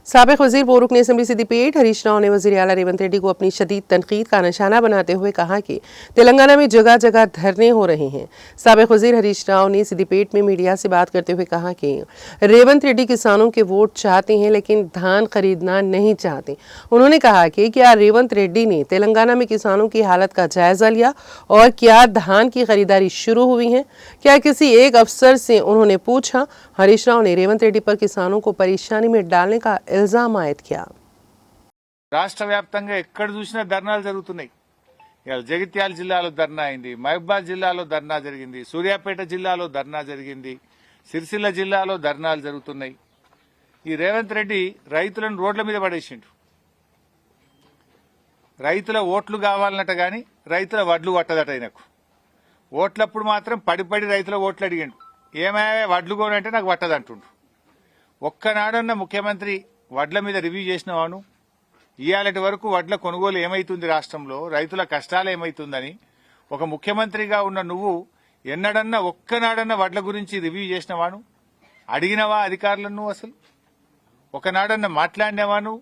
साबिक वजीर बोरुक ने असम्बली सिद्दीपेट हरीश राव ने वजीर आला रेवंत रेड्डी को अपनी शदीद तनकीद का निशाना बनाते हुए कहा कि तेलंगाना में जगह जगह धरने हो रहे हैं। साबिक वजीर हरीश राव ने सिद्दीपेट में मीडिया से बात करते हुए कहा कि रेवंत रेड्डी किसानों के वोट चाहते हैं लेकिन धान खरीदना नहीं चाहते। उन्होंने कहा कि क्या रेवंत रेड्डी ने तेलंगाना में किसानों की हालत का जायजा लिया और क्या धान की खरीदारी शुरू हुई है? क्या किसी एक अफसर से उन्होंने पूछा? हरीश राव ने रेवंत रेड्डी पर किसानों को परेशानी में डालने का इल्जाम आयद किया। రాష్ట్ర వ్యాప్తంగా ఎక్కడ చూసినా ధర్నాలు జరుగుతున్నాయి। ఇవాళ జగిత్యాల జిల్లాలో ధర్నా అయింది, మహబూబాబాద్ జిల్లాలో ధర్నా జరిగింది, సూర్యాపేట జిల్లాలో ధర్నా జరిగింది, సిరిసిల్ల జిల్లాలో ధర్నాలు జరుగుతున్నాయి। ఈ రేవంత్ రెడ్డి రైతులను రోడ్ల మీద పడేసిండు। రైతుల ఓట్లు కావాలన్నట గాని రైతుల వడ్లు పట్టదట ఆయనకు। ఓట్లప్పుడు మాత్రం పడి రైతుల ఓట్లు అడిగిండు। ఏమయ్యా వడ్లు కొనంటే నాకు పట్టదంటుండు। ఒక్కనాడన్న ముఖ్యమంత్రి వడ్ల మీద రివ్యూ చేసినవాను? ఇయాలటి వరకు వడ్ల కొనుగోలు ఏమైతుంది, రాష్ట్రంలో రైతుల కష్టాలు ఏమైతుందని ఒక ముఖ్యమంత్రిగా ఉన్న నువ్వు ఎన్నడన్నా ఒక్కనాడన్నా వడ్ల గురించి రివ్యూ చేసినవాను? అడిగినవా అధికారులను? నువ్వు అసలు ఒకనాడన్నా మాట్లాడినవా నువ్వు?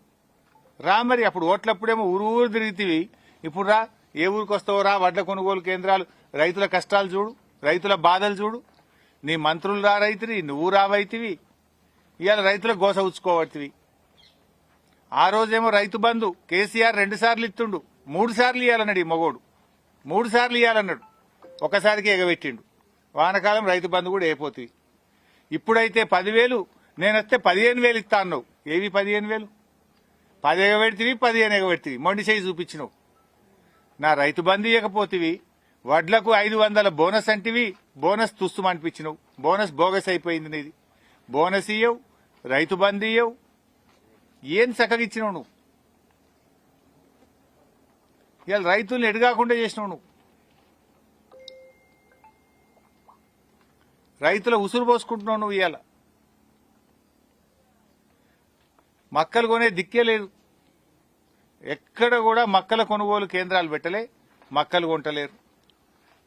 రా మరి, అప్పుడు ఓట్లప్పుడేమో ఊరు తిరిగితివి, ఇప్పుడు రా, ఏ ఊరికి వస్తావో రా, వడ్ల కొనుగోలు కేంద్రాలు, రైతుల కష్టాలు చూడు, రైతుల బాధలు చూడు। నీ మంత్రులు రా రైతువి, నువ్వు రావైతివి, ఇవాళ రైతుల గోస ఉచ్చుకోవట్టివి। ఆ రోజేమో రైతు బంధు కేసీఆర్ 2 సార్లు ఇస్తుండు, 3 సార్లు ఇవ్వాలన్నాడు ఈ మగోడు, 3 సార్లు ఇవ్వాలన్నాడు, ఒకసారికి ఎగబెట్టిండు। వానకాలం రైతు బంధు కూడా అయిపోతుంది। ఇప్పుడైతే 10,000 నేనొస్తే 15,000 ఇస్తా అన్నావు। ఏవి 15,000? 10 ఎగబెడితివి, 15 ఎగబెడితివి, మొండి చేయి చూపించినావు। నా రైతు బంధు ఇవ్వకపోతివి, వడ్లకు 500 బోనస్ అంటివి, బోనస్ తుస్తుమనిపించినావు। బోనస్ బోగస్ అయిపోయింది నీది। బోనస్ ఇయ్యవు, రైతు బంధు ఇయ్యవు, ఏం చక్కగిచ్చినావు నువ్వు? ఇవాళ రైతుల్ని ఎడగాకుండా చేసినావు నువ్వు। రైతుల ఉసురు పోసుకుంటున్నావు నువ్వు। ఇవాళ మక్కలు కొనే దిక్కే లేదు, ఎక్కడ కూడా మక్కల కొనుగోలు కేంద్రాలు పెట్టలే, మక్కలు కొంటలేరు।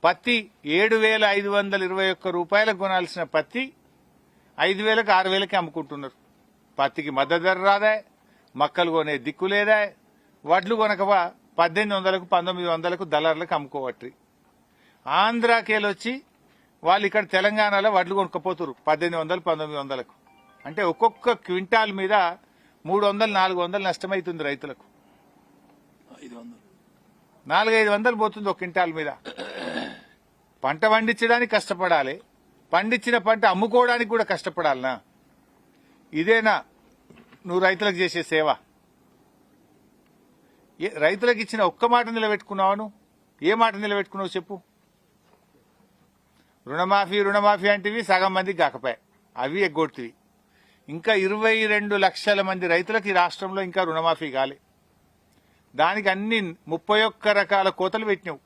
పత్తి 7,521 రూపాయలకు కొనాల్సిన పత్తి 5,000కి 6,000కి అమ్ముకుంటున్నారు। పత్తికి మద్దతు ధర రాదా, మక్కలు కొనే దిక్కు లేదా, వడ్లు కొనకవా 1,800కు 1,900కు దళారులకు అమ్ముకోవట్రి। ఆంధ్రాకేలొచ్చి వాళ్ళు ఇక్కడ తెలంగాణలో వడ్లు కొనుక్కపోతున్నారు 1,800, 1,900కు। అంటే ఒక్కొక్క క్వింటాల్ మీద 300, 400 నష్టమైతుంది రైతులకు। 400-500 పోతుంది ఒక క్వింటాల్ మీద। పంట పండించడానికి కష్టపడాలి, పండించిన పంట అమ్ముకోవడానికి కూడా కష్టపడాలనా? ఇదేనా నువ్వు రైతులకు చేసే సేవ? రైతులకు ఇచ్చిన ఒక్క మాట నిలబెట్టుకున్నావా నువ్వు? ఏ మాట నిలబెట్టుకున్నావు చెప్పు? రుణమాఫీ అంటివి, సగం మందికి కాకపోయా, అవి ఎగ్గొట్టివి। ఇంకా 22 లక్షల మంది రైతులకు ఈ రాష్ట్రంలో ఇంకా రుణమాఫీ కాలే। దానికి అన్ని 31 రకాల కోతలు పెట్టినావు।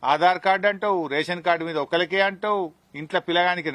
ఆధార్ కార్డు అంటావు, రేషన్ కార్డు మీద ఒకరికే అంటావు, ఇంట్లో పిల్లగానికి